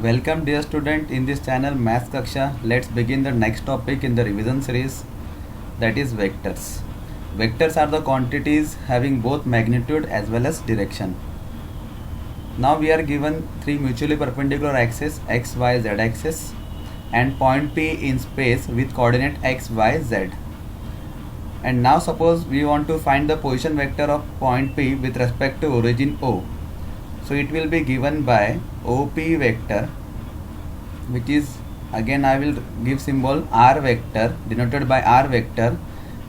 Welcome dear student in this channel Maths Kaksha. Let's begin the next topic in the revision series, that is vectors. Vectors are the quantities having both magnitude as well as direction. Now we are given three mutually perpendicular axes x, y, z axis and point P in space with coordinate x, y, z. And now suppose we want to find the position vector of point P with respect to origin O. So it will be given by OP vector, which is, again I will give symbol R vector, denoted by R vector,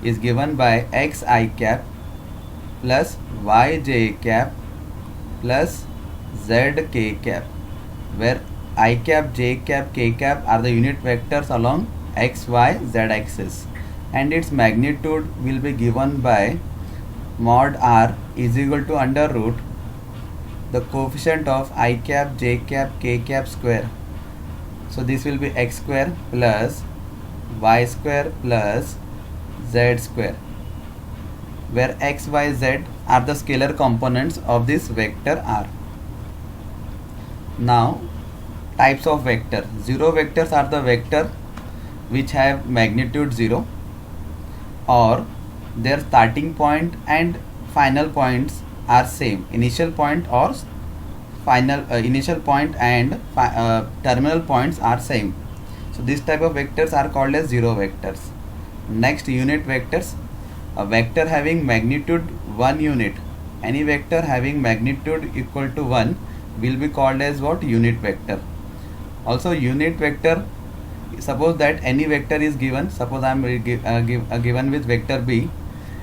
is given by xi cap plus yj cap plus zk cap, where I cap, j cap, k cap are the unit vectors along x, y, z axis, and its magnitude will be given by mod r is equal to under root the coefficient of I cap, j cap, k cap square. So this will be x square plus y square plus z square, where x, y, z are the scalar components of this vector r. Now types of vector. Zero vectors are the vector which have magnitude 0, or their starting point and final points are same. Initial point or final initial point and terminal points are same. So this type of vectors are called as zero vectors. Next, unit vectors. A vector having magnitude 1 unit, any vector having magnitude equal to 1 will be called as what? Unit vector. Also unit vector, suppose that any vector is given, suppose I am given with vector b,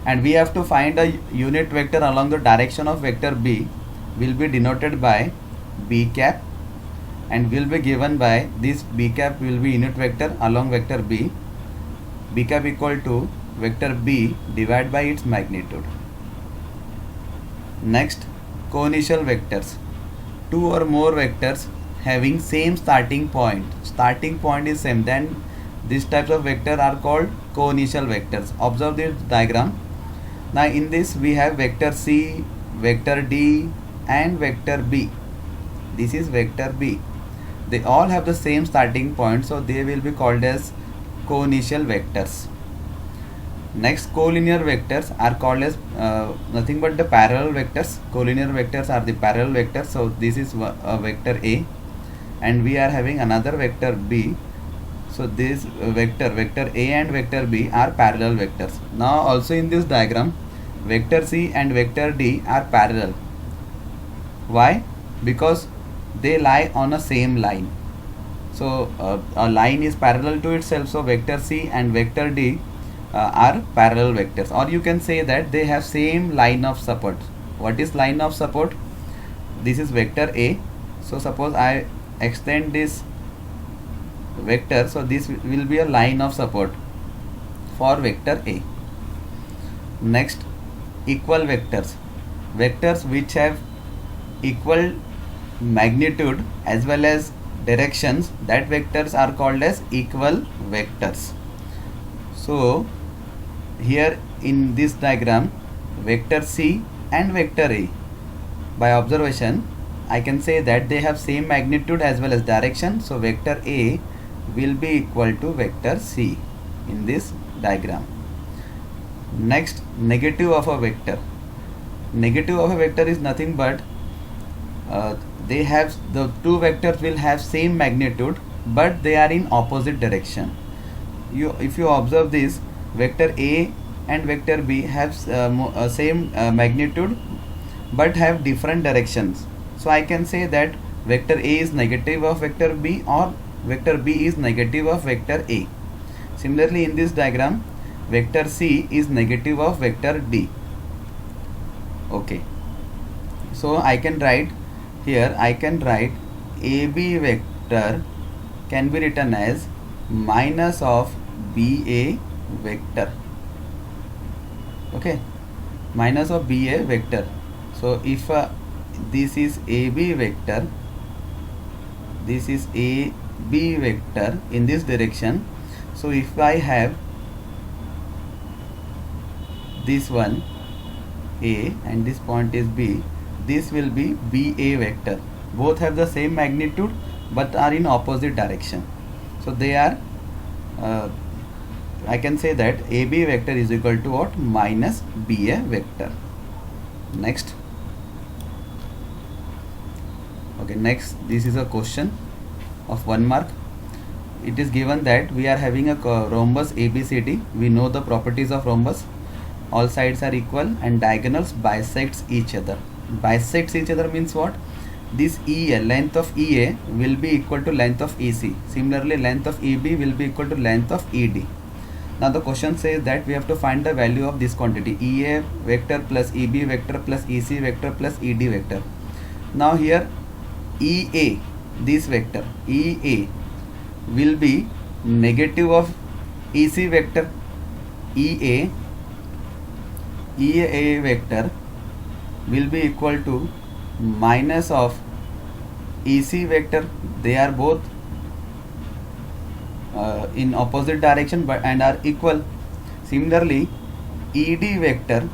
and we have to find a unit vector along the direction of vector b, will be denoted by b cap, and will be given by this b cap will be unit vector along vector b cap equal to vector b divided by its magnitude. Next, co-initial vectors. Two or more vectors having same starting point is same, then these types of vector are called co-initial vectors. Observe this diagram. Now in this we have vector c, vector d and vector b. This is vector b. They all have the same starting point, so they will be called as co-initial vectors. Next, collinear vectors are called as nothing but the parallel vectors. Collinear vectors are the parallel vectors. So this is a vector a, and we are having another vector b. So this vector a and vector b are parallel vectors. Now also in this diagram, vector c and vector d are parallel. Why? Because they lie on a same line. So a line is parallel to itself, so vector c and vector d are parallel vectors, or you can say that they have same line of support. What is line of support? This is vector a. So suppose I extend this vector, so this will be a line of support for vector a. Next, equal vectors. Vectors which have equal magnitude as well as directions, that vectors are called as equal vectors. So here in this diagram, vector c and vector a, by observation I can say that they have same magnitude as well as direction, so vector a will be equal to vector c in this diagram. Next, negative of a vector. Negative of a vector is nothing but they have, the two vectors will have same magnitude but they are in opposite direction. If you observe this, vector a and vector b have same magnitude but have different directions. So I can say that vector a is negative of vector b, or vector b is negative of vector a. Similarly in this diagram, vector c is negative of vector d. Okay, so I can write here, I can write AB vector can be written as minus of BA vector. Okay, minus of BA vector. So if this is AB vector, this is AB vector in this direction. So if I have this one A and this point is B, this will be BA vector. Both have the same magnitude but are in opposite direction. So they are I can say that AB vector is equal to what? Minus BA vector. Next. Okay, next, this is a question of 1 mark. It is given that we are having a rhombus ABCD. We know the properties of rhombus. All sides are equal and diagonals bisects each other. Bisects each other means what? This EA, length of EA will be equal to length of EC. Similarly, length of EB will be equal to length of ED. Now the question says that we have to find the value of this quantity, EA vector plus EB vector plus EC vector plus ED vector. Now here EA, this vector EA will be negative of EC vector. EA vector will be equal to minus of EC vector. They are both in opposite direction but and are equal. Similarly, ED vector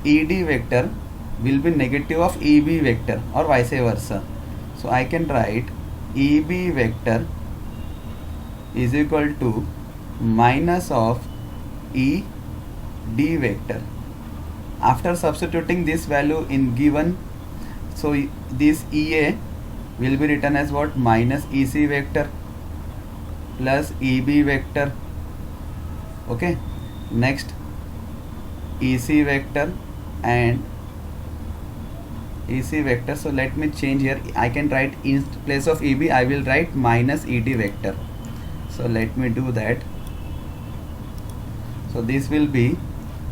will be negative of EB vector or vice versa. So I can write EB vector is equal to minus of ED vector. After substituting this value in given, so this EA will be written as what? Minus EC vector plus EB vector. Okay, next EC vector and EC vector. So let me change here. I can write in place of EB I will write minus ED vector. So let me do that. So this will be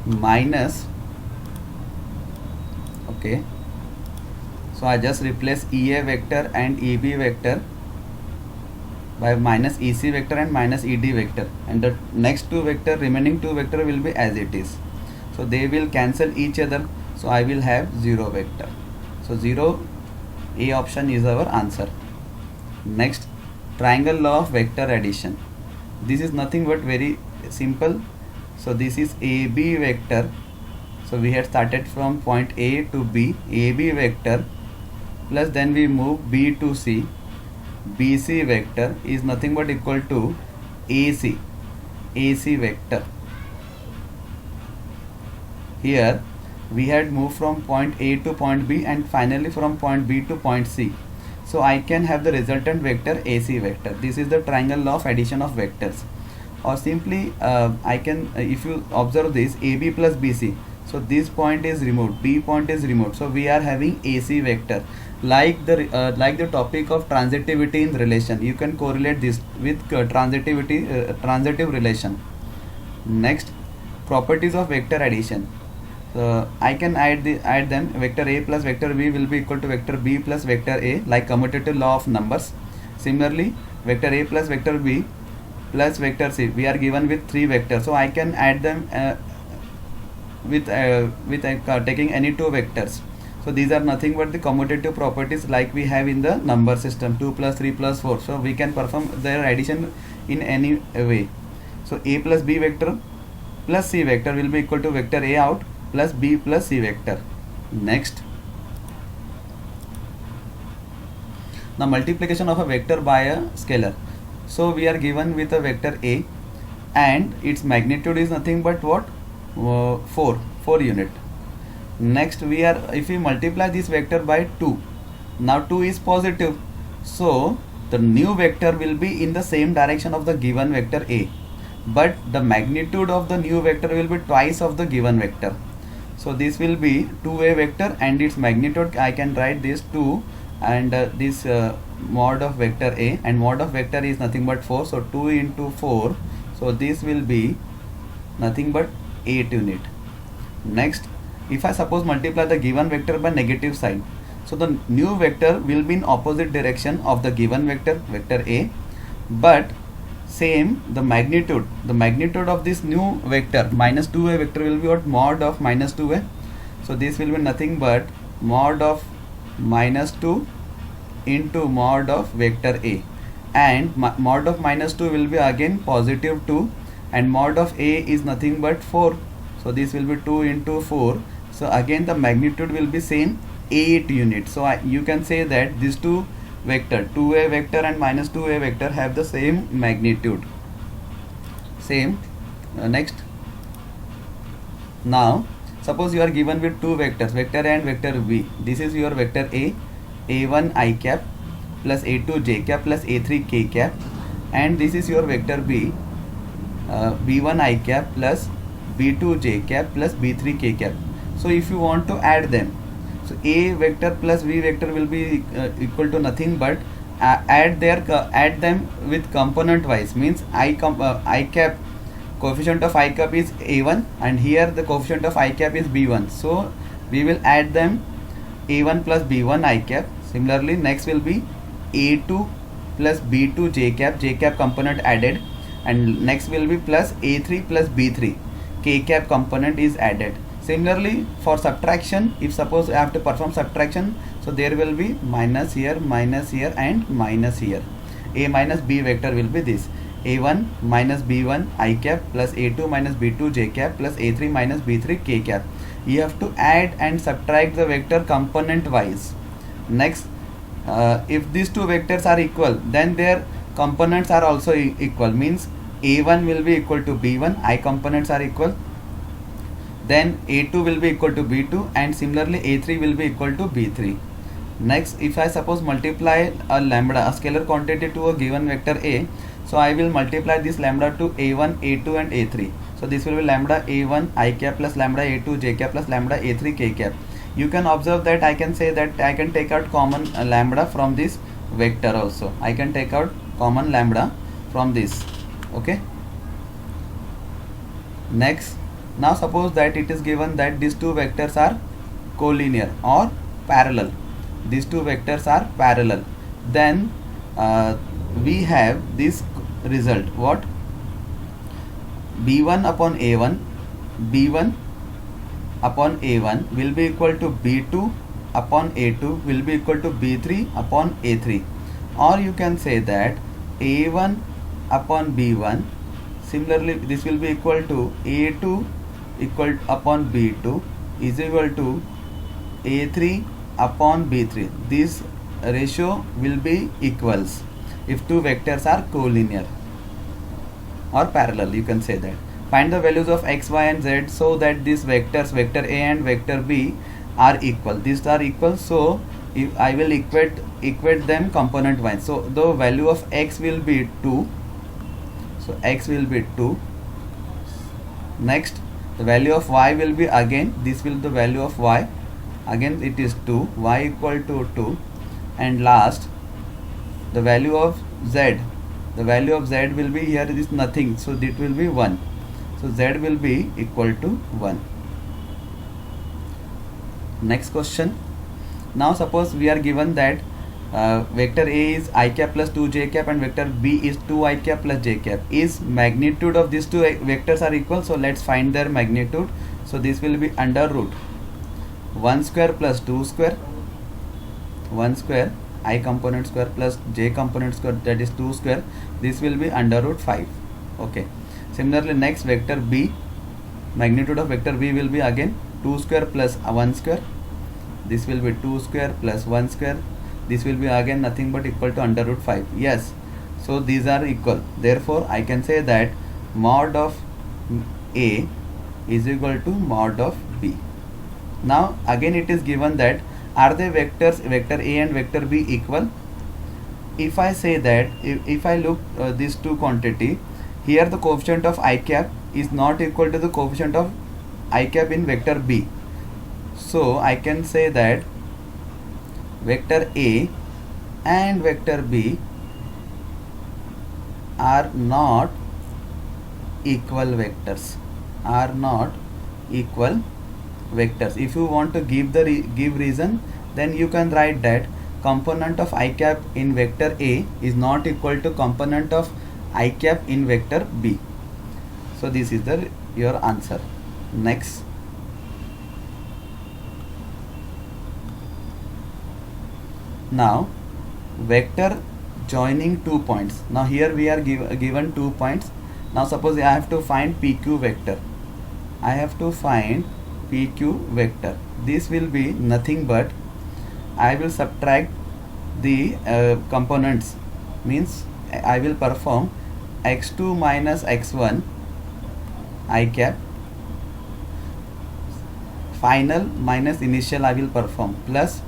minus, okay, so I just replace EA vector and EB vector by minus EC vector and minus ED vector, and the next remaining two vector will be as it is. So they will cancel each other. So I will have 0 vector. So 0, A option is our answer. Next, triangle law of vector addition. This is nothing but very simple. So this is AB vector. So we had started from point A to B, AB vector plus then we move B to C. BC vector is nothing but equal to AC vector. Here we had moved from point A to point B and finally from point B to point C. So I can have the resultant vector AC vector. This is the triangle law of addition of vectors. Or simply I can, if you observe this, AB plus BC. So this point is removed, B point is removed. So we are having AC vector. Like the topic of transitivity in relation, you can correlate this with transitive relation. Next, properties of vector addition. So I can add them. Vector A plus vector B will be equal to vector B plus vector A, like commutative law of numbers. Similarly, vector A plus vector B plus vector C, we are given with 3 vectors. So I can add them with taking any 2 vectors. So these are nothing but the commutative properties like we have in the number system, 2 plus 3 plus 4. So we can perform their addition in any way. So A plus B vector plus C vector will be equal to vector A out plus B plus C vector. Next, the multiplication of a vector by a scalar. So we are given with a vector A and its magnitude is nothing but what? 4 unit. Next, if we multiply this vector by 2, now 2 is positive, so the new vector will be in the same direction of the given vector A, but the magnitude of the new vector will be twice of the given vector. So this will be 2A vector and its magnitude, I can write this 2 and this mod of vector A, and mod of vector is nothing but 4, so 2 into 4, so this will be nothing but 8 unit. Next, if I suppose multiply the given vector by negative sign, so the new vector will be in opposite direction of the given vector, vector A, but same the magnitude of this new vector minus 2A vector will be what? Mod of minus 2A. So this will be nothing but mod of minus 2 into mod of vector A, and mod of minus 2 will be again positive 2 and mod of A is nothing but 4. So this will be 2 into 4. So again the magnitude will be same, 8 units. So you can say that these two vector 2a vector and minus 2a vector have the same magnitude. Same. Next. Now suppose you are given with two vectors, vector A and vector B. This is your vector A, a1 I cap plus a2 j cap plus a3 k cap, and this is your vector B, b1 I cap plus b2 j cap plus b3 k cap. So if you want to add them, so a vector plus b vector will be equal to nothing but add them with component wise, means I cap, coefficient of I cap is a1 and here the coefficient of I cap is b1, so we will add them a1 plus b1 I cap. Similarly next will be a2 plus b2 j cap component added, and next will be plus a3 plus b3 k cap component is added. Similarly for subtraction, if suppose I have to perform subtraction, so there will be minus here and minus here. A minus b vector will be this, a1 minus b1 I cap plus a2 minus b2 j cap plus a3 minus b3 k cap. You have to add and subtract the vector component wise. Next, if these two vectors are equal, then their components are also equal, means a1 will be equal to b1, I components are equal, then a2 will be equal to b2, and similarly a3 will be equal to b3. Next, if I suppose multiply a lambda, a scalar quantity, to a given vector A, so I will multiply this lambda to a1, a2 and a3. So this will be lambda a1 I cap plus lambda a2 j cap plus lambda a3 k cap. You can observe that I can say that I can take out common lambda from this vector also. I can take out common lambda from this. Okay. Next, now suppose that it is given that these two vectors are collinear or parallel. These two vectors are parallel. Then we have this result, what? b1 upon a1, b1 upon a1 will be equal to b2 upon a2 will be equal to b3 upon a3, or you can say that a1 upon b1, similarly this will be equal to a2 equal upon b2 is equal to a3 upon b3. This ratio will be equals if two vectors are collinear or parallel, you can say that. Find the values of x, y and z so that these vectors, vector A and vector B, are equal. These are equal, so if I will equate them component wise. So the value of x will be 2, so x will be 2. Next, the value of y will be, again this will be the value of y, again it is 2, y equal to 2. And last, the value of z, the value of z will be, here is nothing, so it will be 1, so z will be equal to 1. Next question. Now suppose we are given that vector A is I cap plus 2 j cap and vector B is 2 I cap plus j cap. Is magnitude of these two vectors are equal, so let's find their magnitude. So this will be under root 1 square plus 2 square, 1 square I component square plus j component square, that is 2 square. This will be under root 5. Okay. Similarly next, vector B, magnitude of vector B will be again 2 square plus 1 square. This will be 2 square plus 1 square. This will be again nothing but equal to under root 5. Yes, so these are equal. Therefore I can say that mod of A is equal to mod of B. Now again it is given that are the vectors vector A and vector B equal? If I say that, if I look these two quantity, here the coefficient of I cap is not equal to the coefficient of I cap in vector B. So I can say that vector A and vector B are not equal vectors, are not equal vectors. If you want to give the give reason, then you can write that component of I cap in vector A is not equal to component of I cap in vector B. So this is the your answer. Next, now vector joining 2 points. Now here we are given 2 points. Now suppose I have to find PQ vector. I have to find PQ vector. This will be nothing but I will subtract the components, means I will perform x2 minus x1 I cap, final minus initial I will perform, plus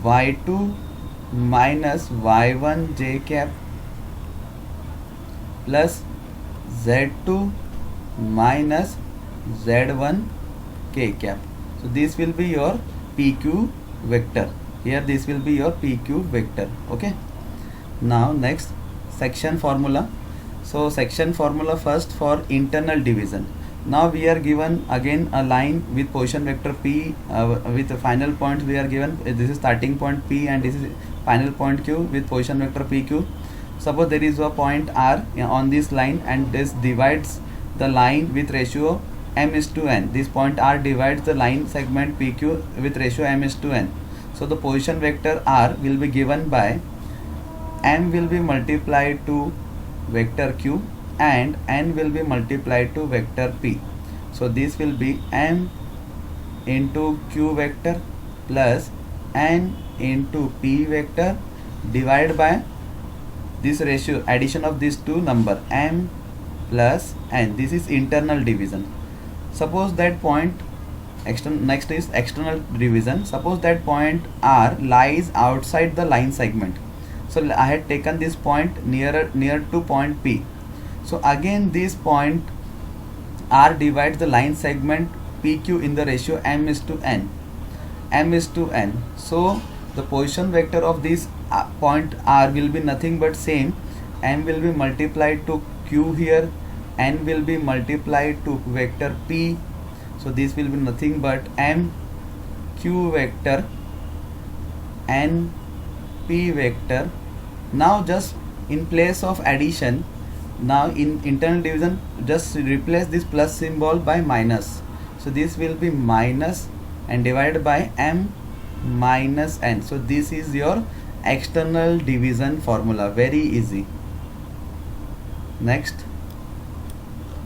y2 minus y1 j cap plus z2 minus z1 k cap. So this will be your pq vector. Here this will be your pq vector. Okay. Now next, section formula. So section formula first for internal division. Now we are given again a line with position vector p with the final point we are given. This is starting point p and this is final point q with position vector pq. Suppose there is a point r on this line and this divides the line with ratio m is to n. This point r divides the line segment pq with ratio m is to n. So the position vector r will be given by m will be multiplied to vector q and n will be multiplied to vector p. So this will be m into q vector plus n into p vector divided by this ratio, addition of these two number m plus n. This is internal division. Suppose that point next is external division. Suppose that point r lies outside the line segment. So I had taken this point near to point p. So again this point r divides the line segment pq in the ratio m is to n. M is to n. So the position vector of this point r will be nothing but same. M will be multiplied to q here, n will be multiplied to vector p. So this will be nothing but m q vector n p vector. Now just in place of addition, now in internal division just replace this plus symbol by minus. So this will be minus and divided by m minus n. So this is your external division formula. Very easy. Next,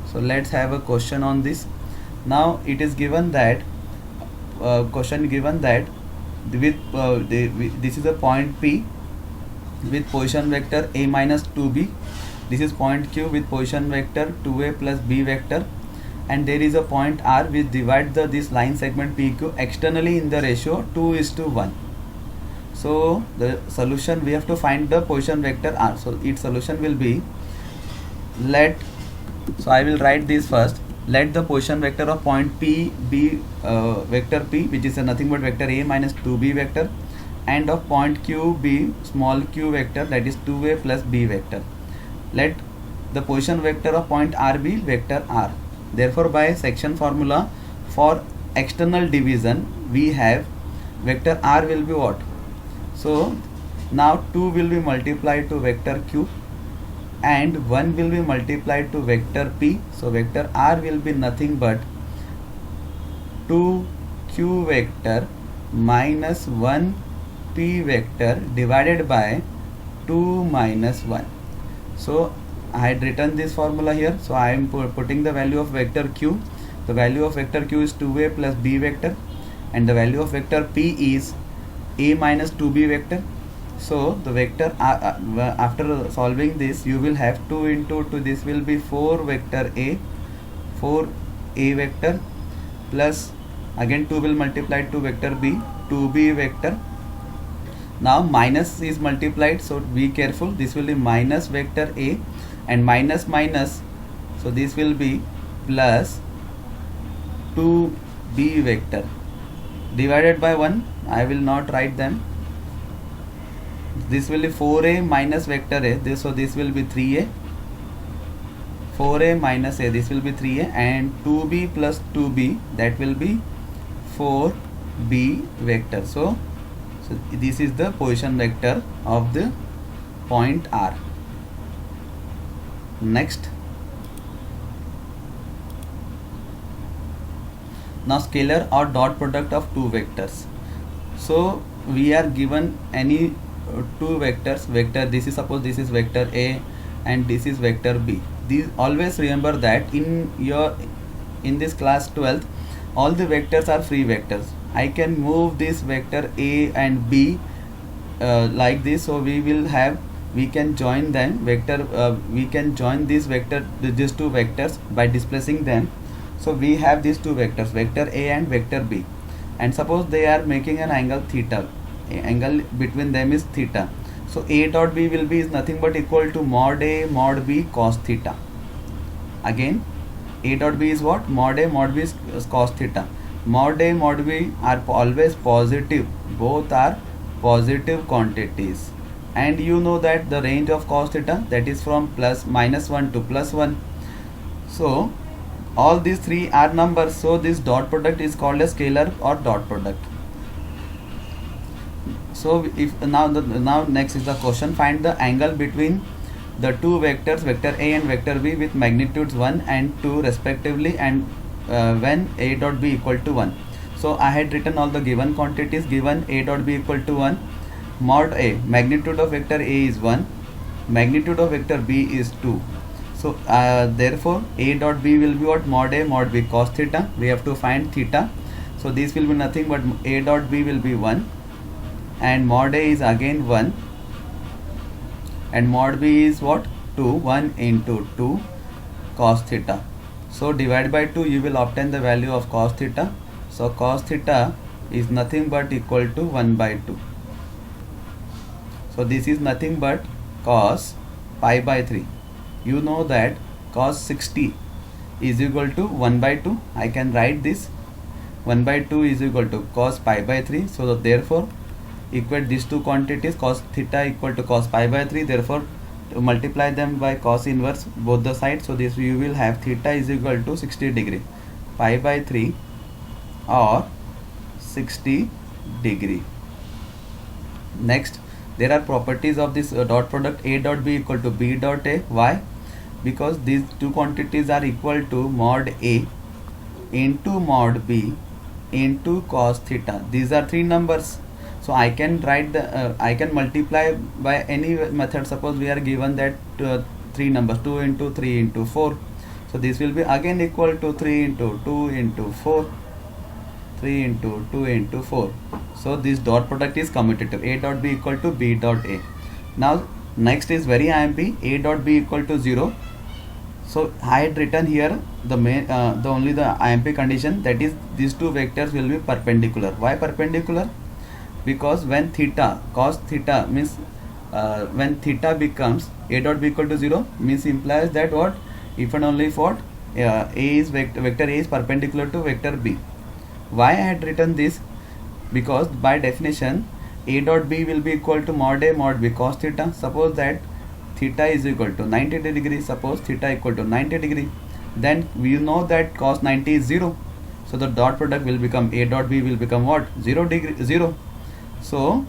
so let's have a question on this. Now it is given that question given that with this is a point p with position vector a minus 2b. This is point q with position vector 2a plus b vector, and there is a point r which divides this line segment pq externally in the ratio 2:1. So the solution, we have to find the position vector r. So its solution will be, so I will write this first. Let the position vector of point p be vector p, which is nothing but vector a minus 2b vector, and of point q be small q vector, that is 2a plus b vector. Let the position vector of point r be vector r. Therefore by section formula for external division we have vector r will be what? So now 2 will be multiplied to vector q and 1 will be multiplied to vector p. So vector r will be nothing but 2q vector minus 1 p vector divided by 2 minus 1. So I had written this formula here. So I am putting the value of vector q. The value of vector q is 2a plus b vector, and the value of vector p is a minus 2b vector. So the vector after solving this, you will have 2 into 2, this will be 4 vector a, 4a vector, plus again 2 will multiply to vector b, 2b vector. Now minus is multiplied, so be careful. This will be minus vector a and minus minus, so this will be plus 2b vector divided by 1. I will not write them. This will be 4a minus vector a, so this will be 3a, 4a minus a, this will be 3a, and 2b plus 2b, that will be 4b vector. So this is the position vector of the point r. Next, now scalar or dot product of two vectors. So we are given any two vectors, vector, this is, suppose this is vector a and this is vector b. These, always remember that in this class 12th all the vectors are free vectors. I can move this vector a and b like this, so we can join them vector, we can join this vector, these two vectors by displacing them. So we have these two vectors, vector A and vector B, and suppose they are making an angle theta, angle between them is theta. So A dot B will be is nothing but equal to mod A mod B cos theta. Again, A dot B is what? Mod A mod B is cos theta. Mod A mod B are always positive, both are positive quantities, and you know that the range of cos theta, that is from -1 to +1. So all these three are numbers, so this dot product is called a scalar or dot product. So if now next is the question, find the angle between the two vectors, vector A and vector B, with magnitudes 1 and 2 respectively, and when A dot B equal to 1. So I had written all the given quantities. Given A dot B equal to 1, mod A, magnitude of vector A is 1, magnitude of vector B is 2. So therefore A dot B will be what? Mod A mod B cos theta. We have to find theta. So this will be nothing but A dot B will be 1, and mod A is again 1, and mod B is what? 2. 1 into 2 cos theta. So divide by 2, you will obtain the value of cos theta. So cos theta is nothing but equal to 1 by 2. So this is nothing but cos pi by 3. You know that cos 60 is equal to 1 by 2. I can write this 1 by 2 is equal to cos pi by 3. So therefore equate these two quantities, cos theta equal to cos pi by 3. Therefore to multiply them by cos inverse both the sides. So this you will have theta is equal to 60 degree, pi by 3 or 60 degree. Next, there are properties of this dot product. A dot B equal to B dot A. Why? Because these two quantities are equal to mod A into mod B into cos theta. These are three numbers. So I can write the I can multiply by any method. Suppose we are given that three numbers, 2 into 3 into 4. So this will be again equal to 3 into 2 into 4, 3 into 2 into 4. So this dot product is commutative. A dot B equal to B dot A. Now next is very IMP. A dot B equal to 0. So I had written here the main the only the IMP condition, that is these two vectors will be perpendicular. Why perpendicular? Because when theta, cos theta means when theta becomes A dot B equal to 0, means implies that what? If and only if what? A is vector A is perpendicular to vector B. Why I had written this? Because by definition A dot B will be equal to mod A mod B cos theta. Suppose that theta is equal to 90 degree. Suppose theta equal to 90 degree. Then we know that cos 90 is 0. So the dot product will become A dot B will become what? 0 degree 0. So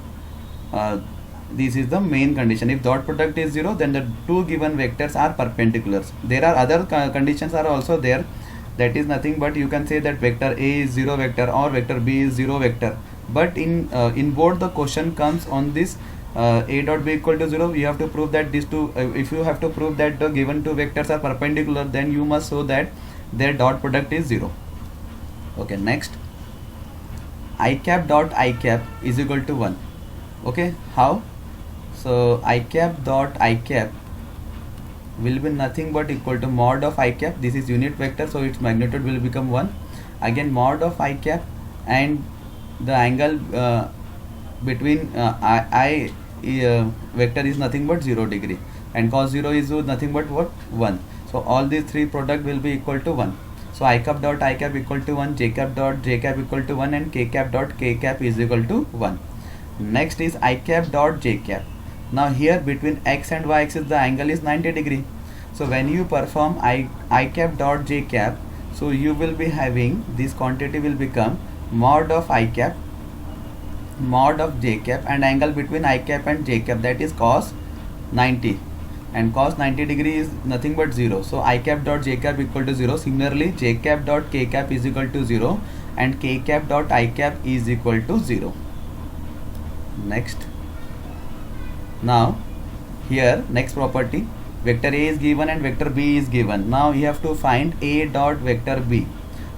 this is the main condition. If dot product is 0, then the two given vectors are perpendiculars. There are other conditions are also there. That is nothing but you can say that vector A is 0 vector or vector B is 0 vector. But in board the question comes on this A dot B equal to 0. You have to prove that these two. If you have to prove that the given two vectors are perpendicular, then you must show that their dot product is 0. Okay, next. I cap dot I cap is equal to 1. Okay, how? So I cap dot I cap will be nothing but equal to mod of I cap. This is unit vector, so its magnitude will become 1. Again mod of I cap, and the angle between I vector is nothing but 0 degree, and cos 0 is nothing but what? 1. So all these three product will be equal to 1. So I cap dot I cap equal to 1, j cap dot j cap equal to 1, and k cap dot k cap is equal to 1. Next is I cap dot j cap. Now here between x and y axis the angle is 90 degree. So when you perform I cap dot j cap, so you will be having this quantity will become mod of I cap, mod of j cap, and angle between I cap and j cap, that is cos 90, and cos 90 degree is nothing but 0. So I cap dot j cap equal to 0. Similarly j cap dot k cap is equal to 0, and k cap dot I cap is equal to 0. Next, now here next property, vector A is given and vector B is given. Now you have to find A dot vector B.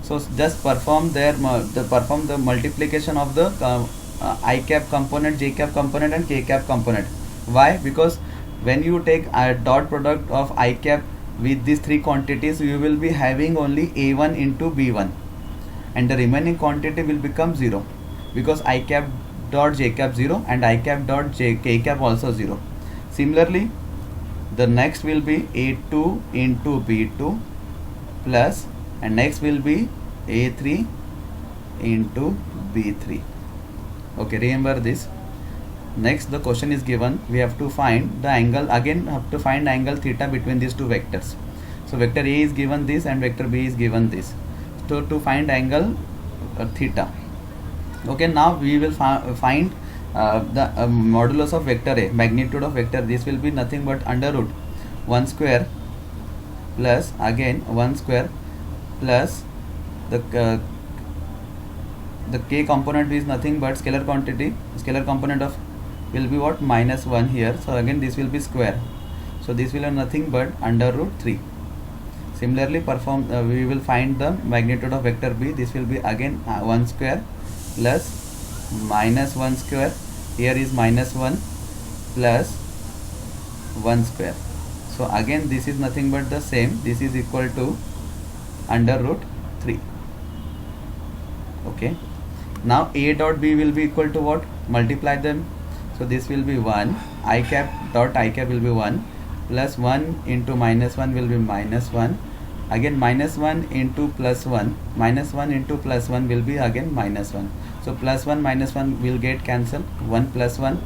So just perform the multiplication of the I cap component, j cap component and k cap component. Why? Because when you take a dot product of I cap with these three quantities, you will be having only a1 into b1, and the remaining quantity will become 0, because I cap dot j cap 0 and I cap dot k cap also 0. Similarly, the next will be a2 into b2 plus, and next will be a3 into b3. Okay, remember this. Next, the question is given, we have to find the angle, again have to find angle theta between these two vectors. So vector A is given this and vector B is given this. So to find angle theta. Okay, now we will find the modulus of vector A, magnitude of vector. This will be nothing but under root 1 square plus again 1 square plus the k component is nothing but scalar quantity, scalar component of will be what, minus 1 here. So again this will be square, so this will have nothing but under root 3. Similarly we will find the magnitude of vector B. This will be again 1 square plus minus 1 square, here is minus 1 plus 1 square. So again this is nothing but the same, this is equal to under root 3. Okay, now A dot B will be equal to what, multiply them. So this will be 1, I cap dot I cap will be 1 plus 1 into minus 1 will be minus 1, again minus 1 into plus 1, minus 1 into plus 1 will be again minus 1. So plus 1 minus 1 will get cancelled, 1 plus 1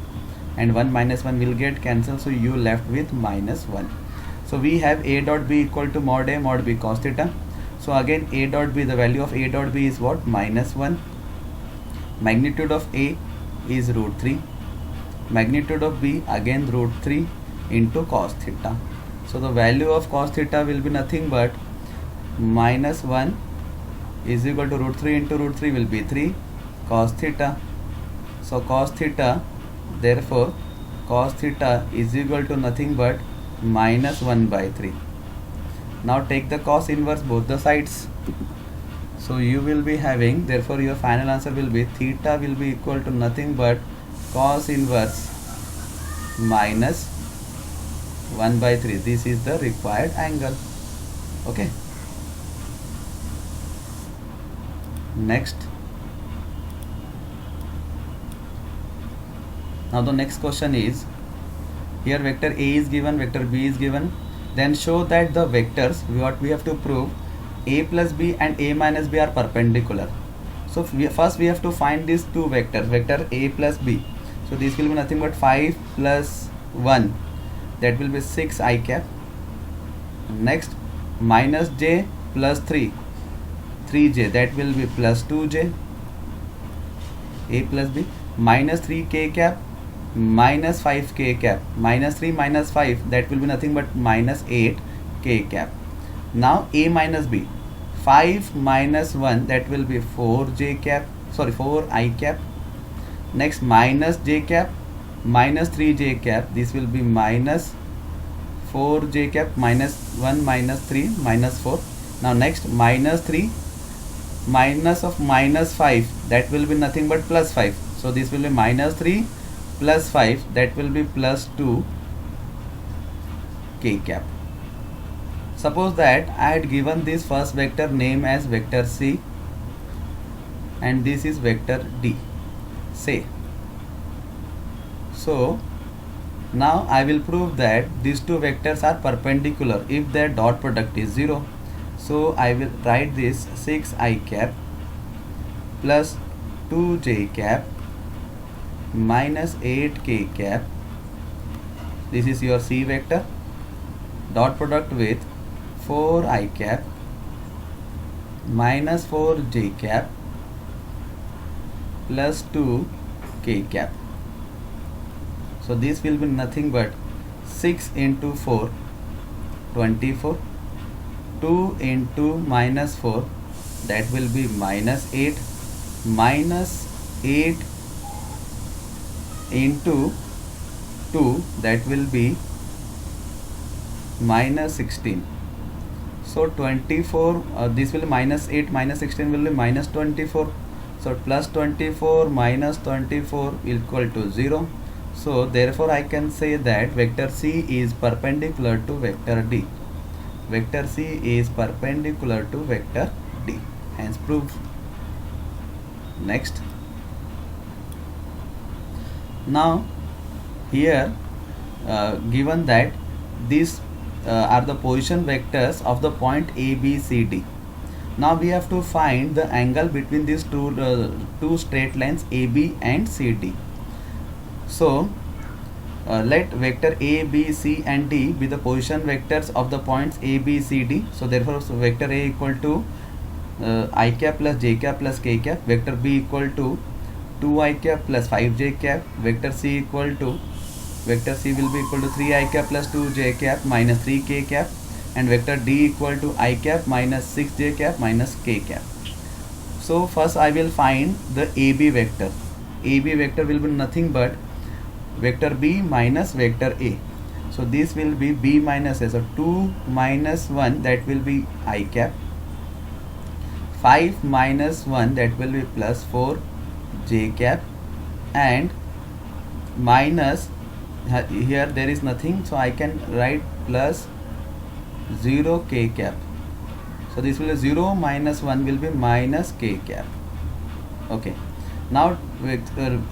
and 1 minus 1 will get cancelled, so you left with minus 1. So we have A dot B equal to mod A mod B cos theta. So again A dot B, the value of A dot B is what, minus 1. Magnitude of A is root 3, magnitude of B again root 3 into cos theta. So the value of cos theta will be nothing but minus 1 is equal to root 3 into root 3 will be 3 cos theta. So cos theta, therefore cos theta is equal to nothing but minus 1 by 3. Now take the cos inverse both the sides. So you will be having, therefore your final answer will be theta will be equal to nothing but cos inverse minus 1 by 3. This is the required angle. Okay. Next. Now the next question is, here vector A is given, vector B is given. Then show that the vectors, what we have to prove, A plus B and A minus B are perpendicular. So first we have to find these two vectors, vector A plus B. So this will be nothing but 5 plus 1, that will be 6 I cap. Next minus J plus 3, 3J, that will be plus 2J. A plus B minus 3K cap minus 5K cap, minus 3 minus 5, that will be nothing but minus 8K cap. Now A minus B, 5 minus 1, that will be 4J cap, sorry 4I cap. Next minus J cap minus 3J cap, this will be minus 4J cap, minus 1 minus 3 minus 4. Now next minus 3 minus of minus 5, that will be nothing but plus 5. So this will be minus 3 plus 5, that will be plus 2 K cap. Suppose that I had given this first vector name as vector C and this is vector D, say. So now I will prove that these two vectors are perpendicular if their dot product is 0. So I will write this 6I cap plus 2J cap minus 8K cap. This is your C vector, dot product with 4I cap minus 4J cap plus 2K cap. So this will be nothing but 6 into 4, 24, 2 into minus 4, that will be minus 8, minus 8 into 2, that will be minus 16. So 24, this will be minus 8 minus 16 will be minus 24. So plus 24 minus 24 equal to 0. So therefore I can say that vector C is perpendicular to vector D. Vector C is perpendicular to vector D. Hence proved. Next. Now here given that these are the position vectors of the point A, B, C, D. Now we have to find the angle between these two straight lines AB and CD. So let vector A, B, C and D be the position vectors of the points A, B, C, D. So therefore vector A equal to I cap plus j cap plus k cap, vector B equal to 2i cap plus 5j cap, vector C equal to, vector C will be equal to 3i cap plus 2j cap minus 3k cap, and vector D equal to I cap minus 6j cap minus k cap. So first I will find the AB vector. AB vector will be nothing but vector B minus vector A. So this will be B minus A. So 2 minus 1, that will be I cap. 5 minus 1, that will be plus 4 j cap, and minus, here there is nothing, so I can write plus 0 k cap. So this will be 0 minus 1 will be minus k cap. Okay. Now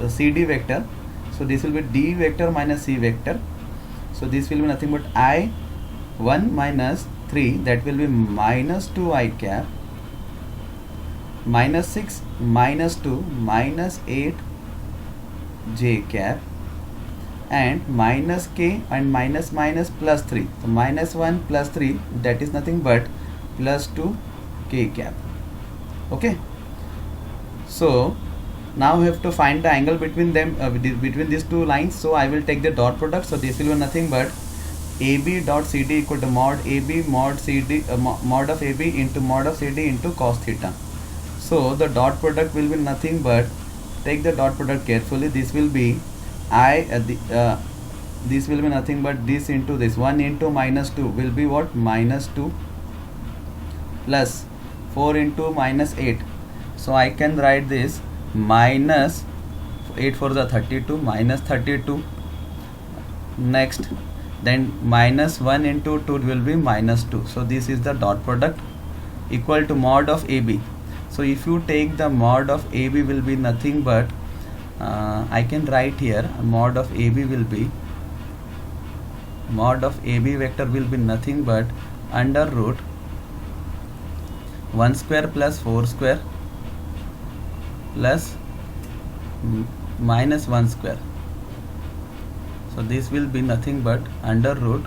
CD vector. So this will be D vector minus C vector. So this will be nothing but I 1 minus 3, that will be minus 2i cap, minus 6 minus 2 minus 8 j cap, and minus k and minus minus plus 3. So minus 1 plus 3, that is nothing but plus 2 k cap. Okay. So now we have to find the angle between them, between these two lines. So I will take the dot product. So this will be nothing but AB dot CD equal to mod AB mod CD mod of AB into mod of CD into cos theta. So the dot product will be nothing but, take the dot product carefully, this will be this will be nothing but this into this, 1 into minus 2 will be what, minus 2, plus 4 into minus 8. So I can write this minus 8 for the 32, minus 32. Next, then minus 1 into 2 will be minus 2. So this is the dot product equal to mod of AB. So if you take the mod of AB will be nothing but I can write here mod of AB will be, mod of AB vector will be nothing but under root 1 square plus 4 square plus minus 1 square. So this will be nothing but under root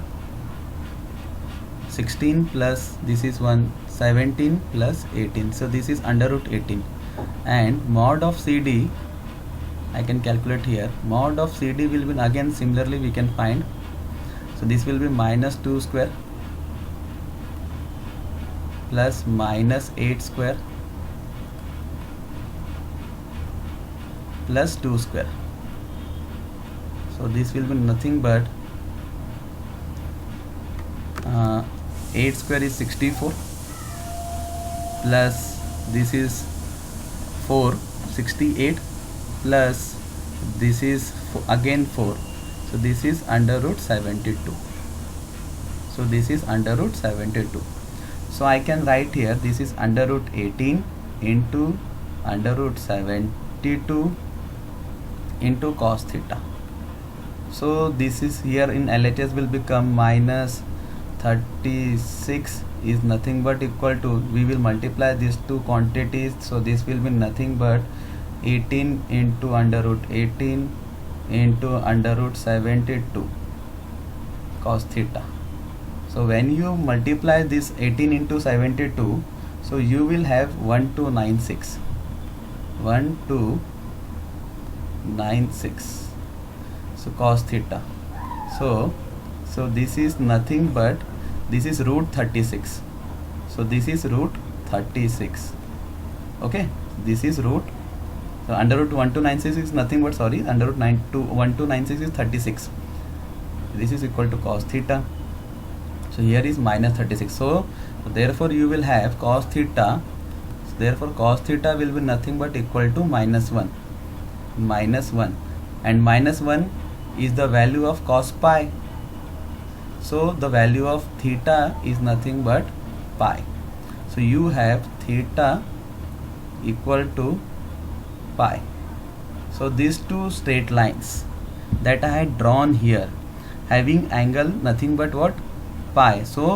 16 plus this is 1 17 plus 18. So this is under root 18, and mod of CD I can calculate here. Mod of CD will be again similarly we can find. So this will be minus 2 square plus minus 8 square plus 2 square. So this will be nothing but 8 square is 64 plus this is 4 68 plus this is again 4. So this is under root 72. So this is under root 72. So I can write here this is under root 18 into under root 72 into cos theta. So this is here in LHS will become minus 36 is nothing but equal to, we will multiply these two quantities. So this will be nothing but 18 into under root 18 into under root 72 cos theta. So when you multiply this 18 into 72, so you will have 1296 1296. So cos theta. So this is nothing but this is root 36. So this is root 36. Okay, this is root. So under root 1296 is nothing but, sorry, under root 1296 is 36. This is equal to cos theta. So here is minus 36. So therefore you will have cos theta Therefore cos theta will be nothing but equal to -1, and -1 is the value of cos pi. So the value of theta is nothing but pi. So you have theta equal to pi. So these two straight lines that I had drawn here having angle nothing but what? Pi. So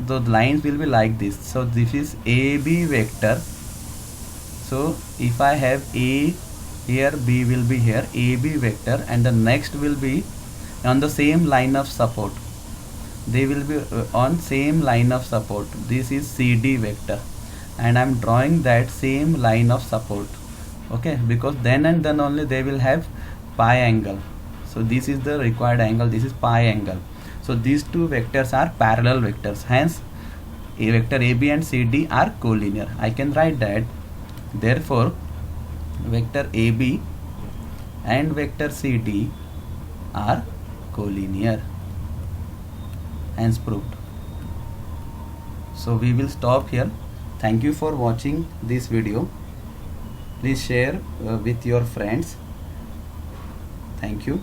the lines will be like this. So this is AB vector. So if I have A here, B will be here, AB vector, and the next will be on the same line of support. They will be on same line of support. This is CD vector, and I am drawing that same line of support. Okay, because then and then only they will have pi angle. So this is the required angle, this is pi angle. So these two vectors are parallel vectors, hence a vector AB and CD are collinear. I can write that therefore vector AB and vector CD are collinear, hence proved. So we will stop here. Thank you for watching this video. Please share with your friends. Thank you.